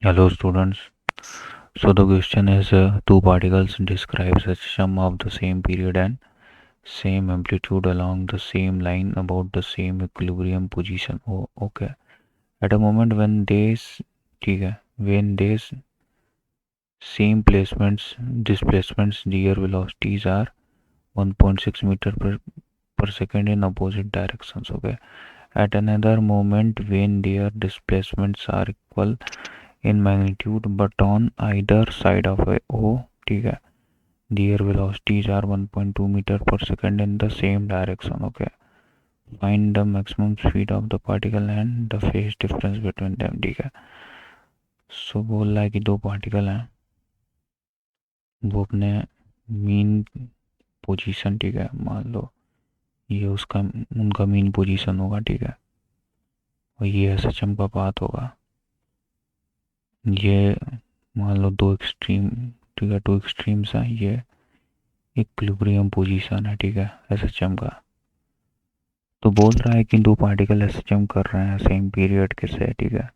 Hello students. So the question is two particles describe such sum of the same period and same amplitude along the same line about the same equilibrium position. Oh, okay. At a moment when ठीक है, when they same placements displacements their velocities are 1.6 meter per second in opposite directions. Okay. At another moment when their displacements are equal in magnitude but on either side of a O, ठीक है, their velocities are 1.2 meter per second in the same direction. Okay, find the maximum speed of the particle and the phase difference between them. ठीक है, सो बोल रहा है कि दो particle हैं, वो अपने मीन पोजीशन, ठीक है, मान लो ये उसका उनका मीन पोजीशन होगा, ठीक है, और ये एसएचएम का पाथ होगा। ये मान लो दो एक्सट्रीम, ठीक है, टू एक्सट्रीम्स हैं, ये इक्विलिब्रियम पोजीशन है, ठीक है, एसएचएम का। तो बोल रहा है कि दो पार्टिकल एसएचएम कर रहे हैं सेम पीरियड के से, ठीक है,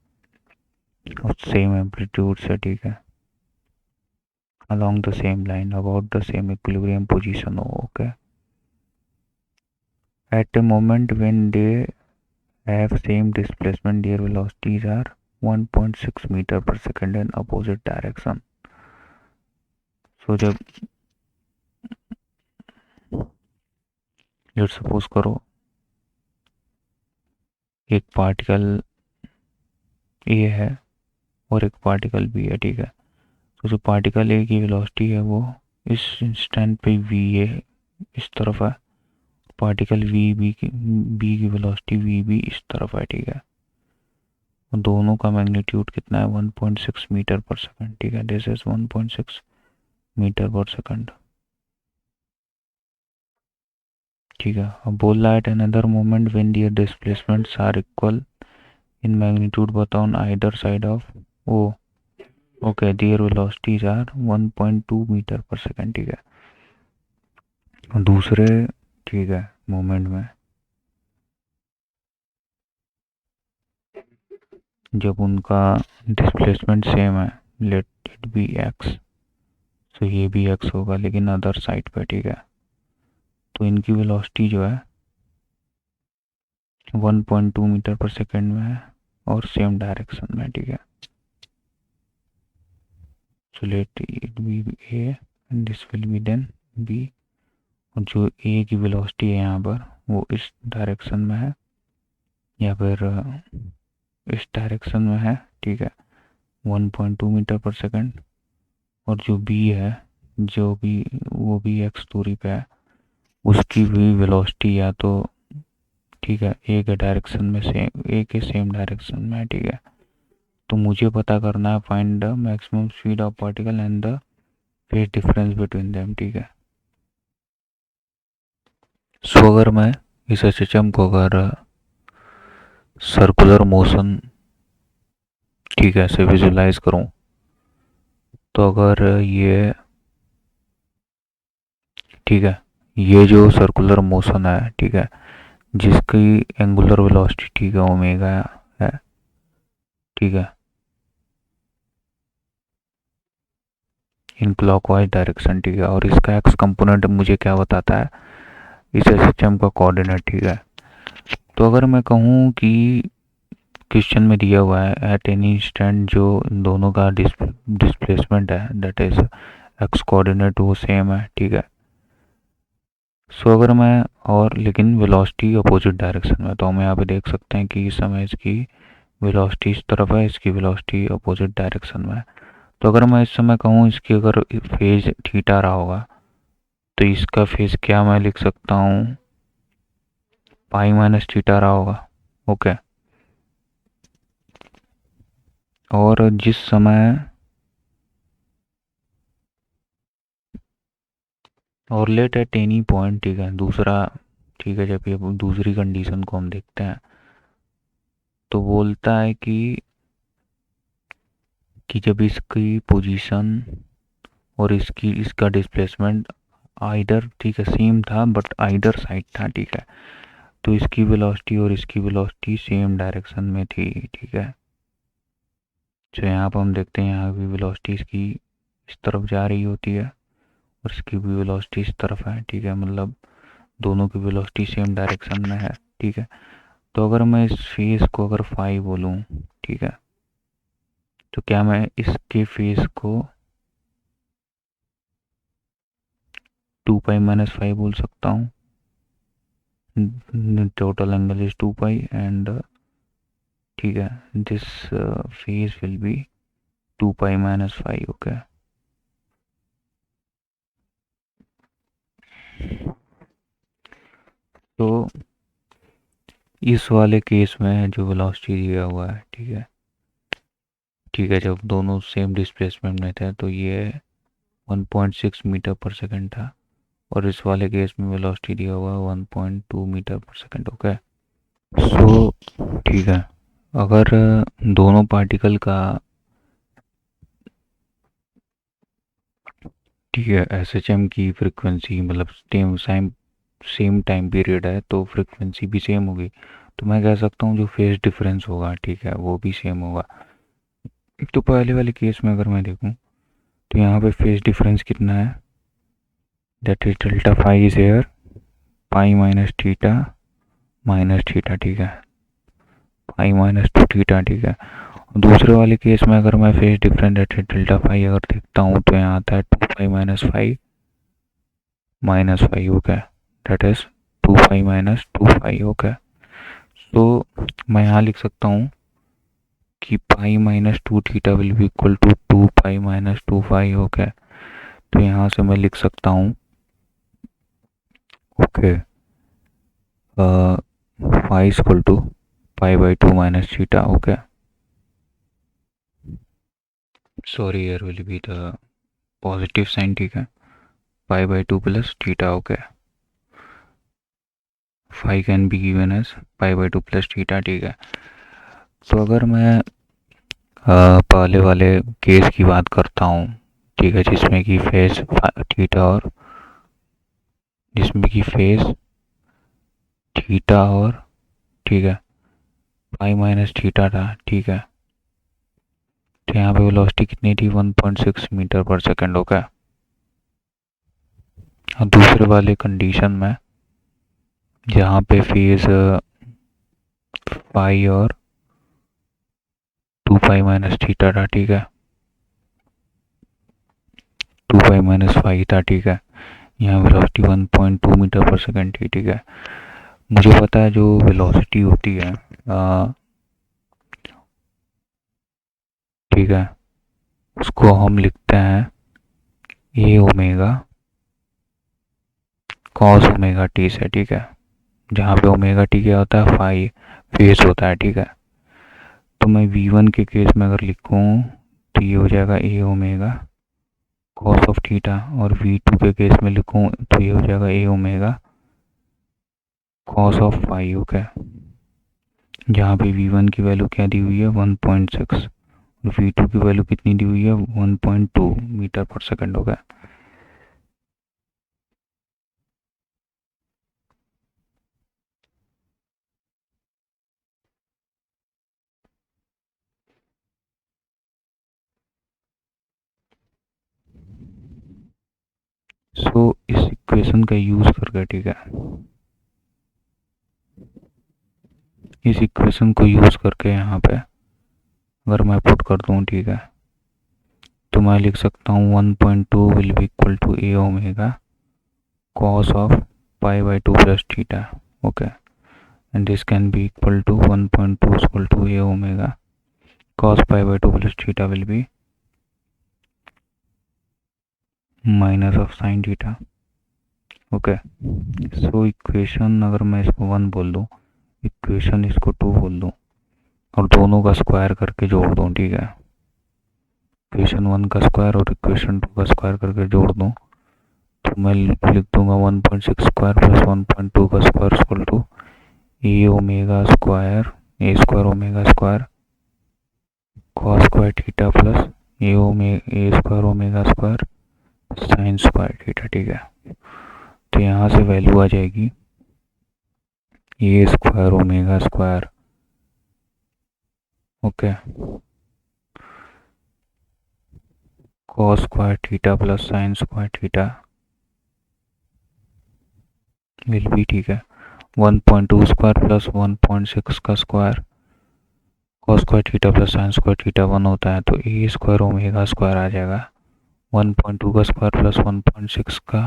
और सेम एम्पलीट्यूड से, ठीक है, along the same line about the same equilibrium position. Okay, at a moment when they have same displacement their velocities are 1.6 meter per second in opposite direction. So जब let suppose करो एक particle A है और एक particle B है, ठीक है, तो जो पार्टिकल ए की वेलोसिटी है वो इस इंस्टेंट पे वी ए इस तरफ है, पार्टिकल बी की वेलोसिटी वी बी इस तरफ है, ठीक है, और दोनों का मैग्नीट्यूड कितना है 1.6 मीटर पर सेकंड, ठीक है, this is 1.6 metre per second, ठीक है। अब बोल रहा है at another moment when their displacements are equal in magnitude but on either side of O, okay, their velocities are 1.2 metre per second, ठीक है। और दूसरे, ठीक है, मोमेंट में जब उनका डिस्प्लेसमेंट सेम है, लेट इट बी एक्स, तो ये भी एक्स होगा लेकिन अदर साइड पे, ठीक है, तो इनकी वेलोसिटी जो है 1.2 मीटर पर सेकंड में है और सेम डायरेक्शन में, ठीक है। So let it be A and this will be then B, और जो ए की वेलोसिटी है यहाँ पर वो इस डायरेक्शन में है या फिर इस डायरेक्शन में है, ठीक है, 1.2 मीटर पर सेकंड, और जो बी है जो भी वो भी एक्स दूरी पे है, उसकी भी वेलोसिटी या तो, ठीक है, ए के डायरेक्शन में सेम, ए के सेम डायरेक्शन में है, ठीक है। तो मुझे पता करना है find the maximum speed of particle and the phase difference between them, ठीक है। सो अगर मैं इस सिस्टम को अगर सर्कुलर मोशन, ठीक है, से विजुलाइज करूं, तो अगर ये, ठीक है, ये जो सर्कुलर मोशन है, ठीक है, जिसकी एंगुलर वेलोसिटी, ठीक है, ओमेगा है, ठीक है, इन क्लॉकवाइज डायरेक्शन, ठीक है, और इसका एक्स कंपोनेंट मुझे क्या बताता है, इस सिस्टम का कोऑर्डिनेट, ठीक है। तो अगर मैं कहूँ कि क्वेश्चन में दिया हुआ है एट एनी इंस्टेंट जो इन दोनों का डिस्प्लेसमेंट है दैट इज एक्स कोऑर्डिनेट वो सेम है, ठीक है। सो अगर मैं, और लेकिन वेलोसिटी अपोजिट डायरेक्शन में, तो हम यहाँ पे देख सकते हैं कि इस समय इसकी वेलोसिटी इस तरफ है, इसकी वेलोसिटी अपोजिट डायरेक्शन में है। तो अगर मैं इस समय कहूँ इसकी अगर फेज थीटा रहा होगा, तो इसका फेज क्या मैं लिख सकता हूँ, पाई माइनस थीटा रहा होगा, ओके। और जिस समय, और लेट एट एनी पॉइंट, ठीक है, दूसरा, ठीक है, जब ये दूसरी कंडीशन को हम देखते हैं तो बोलता है कि जब इसकी पोजीशन और इसका डिस्प्लेसमेंट आइदर, ठीक है, सेम था बट आइदर साइड था, ठीक है, तो इसकी वेलोसिटी और इसकी वेलोसिटी सेम डायरेक्शन में थी, ठीक है, तो यहाँ पर हम देखते हैं यहाँ भी वेलोसिटी इसकी इस तरफ जा रही होती है और इसकी भी वेलोसिटी इस तरफ है, ठीक है, मतलब दोनों की वेलोसिटी सेम डायरेक्शन में है, ठीक है। तो अगर मैं इस फेस को अगर फाई बोलूँ, ठीक है, तो क्या मैं इसके फेस को 2π-5 बोल सकता हूँ? टोटल एंगल इज 2π एंड ठीक है, this phase will be 2π-5, okay. तो इस वाले केस में जो वेलोसिटी दिया हुआ है, ठीक है, ठीक है, जब दोनों सेम डिस्प्लेसमेंट में थे तो ये 1.6 मीटर पर सेकंड था और इस वाले केस में वेलोसिटी दिया हुआ है 1.2 मीटर पर सेकंड, ओके। सो ठीक है, अगर दोनों पार्टिकल का, ठीक है, एसएचएम की फ्रीक्वेंसी मतलब सेम टाइम पीरियड है तो फ्रीक्वेंसी भी सेम होगी, तो मैं कह सकता हूँ जो फेज डिफरेंस होगा, ठीक है, वो भी सेम होगा। तो पहले वाले केस में अगर मैं देखूँ तो यहाँ पे फेज डिफरेंस कितना है, that is delta phi is air pi minus theta, ठीक है, पाई -2 थीटा, ठीक है। दूसरे वाले केस में अगर मैं phase difference that is delta phi अगर देखता हूँ तो यहाँ आता है 2π-5 ओके, दैट इज 2π-2 ओके। तो मैं यहाँ लिख सकता हूँ कि π-2 theta will be equal to 2π-2 okay. तो यहाँ से मैं लिख सकता हूँ okay, phi is equal to π/2 - theta, okay. Sorry, here will be the positive sign, ठीक है, π/2 plus theta, okay. Phi can be given as π/2 plus theta, ठीक है। तो अगर मैं पहले वाले केस की बात करता हूँ, ठीक है, जिसमें कि फेस थीटा और जिसमें कि फेस थीटा और ठीक है π-थीटा था, ठीक है। तो यहाँ पे वेलोसिटी कितनी थी, 1.6 मीटर पर सेकंड, ओके। और दूसरे वाले कंडीशन में जहाँ पे फेज पाई और 2π-थीटा था, ठीक है, 2π-5 था, ठीक है। यहाँ वेलोसिटी 1.2 मीटर पर सेकंड थी, ठीक है। मुझे पता है जो वेलोसिटी होती है, ठीक है, उसको हम लिखते हैं ए ओमेगा कॉस ओमेगा टी से, ठीक है, जहाँ पे ओमेगा टी क्या होता है, फाई फेज होता है, ठीक है। तो मैं V1 के केस में अगर लिखूँ तो ये हो जाएगा A omega cos of theta, और V2 के केस में लिखूँ तो ये हो जाएगा A omega cos of phi, okay. जहाँ पे V1 की वैल्यू क्या दी हुई है, 1.6, और V2 की वैल्यू कितनी दी हुई है, 1.2 मीटर पर सेकंड, ओके। सो इस इक्वेशन का यूज करके, ठीक है, इस इक्वेशन को यूज करके यहाँ पे अगर मैं पुट कर दूँ, ठीक है, तो मैं लिख सकता हूँ 1.2 will be equal to A omega cos of π/2 plus theta, okay, and this can be equal to 1.2 is equal to a omega cos π/2 plus theta will be minus of sin theta, okay। so equation अगर मैं इसको 1 बोल दूँ, equation इसको 2 बोल दूँ और दोनों का स्क्वायर करके जोड़ दूँ, ठीक है, इक्वेशन 1 का स्क्वायर और इक्वेशन 2 का स्क्वायर करके जोड़ दूँ तो मैं लिख दूंगा 1.6 स्क्वायर प्लस 1.2 का square equal to A omega square A square omega square cos square theta plus A square omega square sine square theta, ठीक है। तो यहाँ से वैल्यू आ जाएगी A square omega square, okay, cos square theta plus sin square theta will be, ठीक है, 1.2 square plus 1.6 का square, cos square theta plus sin square theta 1 होता है, तो ए स्क्वायर ओमेगा स्क्वायर आ जाएगा। 1.2 का स्क्वायर प्लस 1.6 का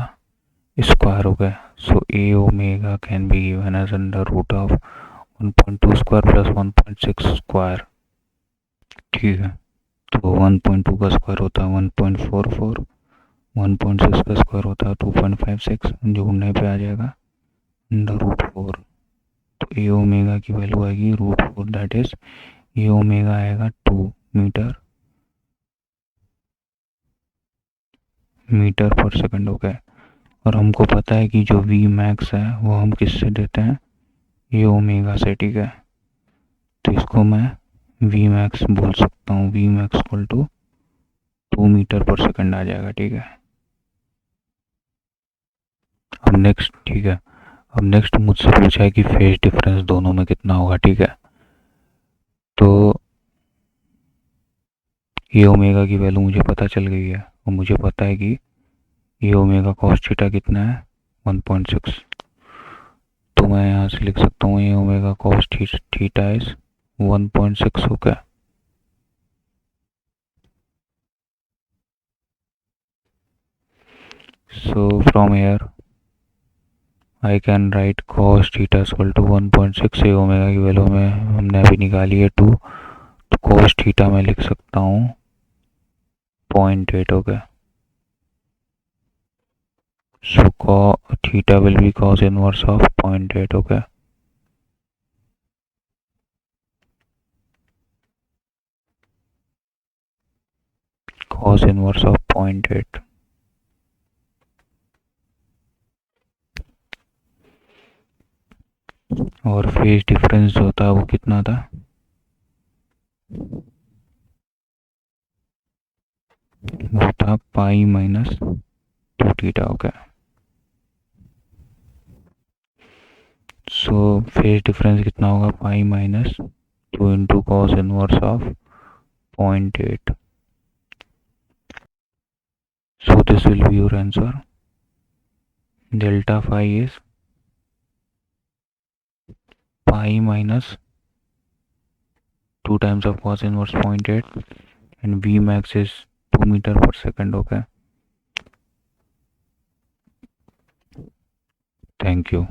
स्क्वायर हो गया। So A omega can be given as under root of 1.2 square plus 1.6 square. ठीक है, तो 1.2 का स्क्वायर होता है 1.44, 1.6 का स्क्वायर होता है 2.56, जोड़ने पे आ जाएगा अंडर रूट 4। तो ए ओमेगा की वैल्यू आएगी root 4, that is A omega आएगा 2 मीटर पर सेकंड हो गया। और हमको पता है कि जो वी मैक्स है वो हम किससे देते हैं, ए ओमेगा से। ठीक है, तो इसको मैं वी मैक्स बोल सकता हूँ, v max equal to 2 metre per second आ जाएगा। ठीक है, अब नेक्स्ट, ठीक है, अब नेक्स्ट मुझसे पूछा है कि फेज डिफरेंस दोनों में कितना होगा। ठीक है, तो ए ओमेगा की वैल्यू मुझे पता चल गई है, और मुझे पता है कि ए ओमेगा कॉस थीटा कितना है 1.6। तो मैं यहाँ से लिख सकता हूँ ए ओमेगा कॉस थीटा इज 1.6 हो गया। So from here I can write cos theta is equal to 1.6, A omega की वैल्यू में हमने अभी निकाली है 2, तो cos थीटा में लिख सकता हूँ 0.8 हो गया। So theta will be cos inverse of 0.8 हो गया। cos inverse of 0.8। और फेज डिफरेंस जो था वो कितना था, वो था पाई माइनस 2 थीटा हो गया। सो फेज डिफरेंस कितना होगा, pi minus 2 into cos inverse of 0.8। So this will be your answer. Delta phi is pi minus 2 times of cos inverse 0.8 and V max is 2 meter per second. Okay. Thank you.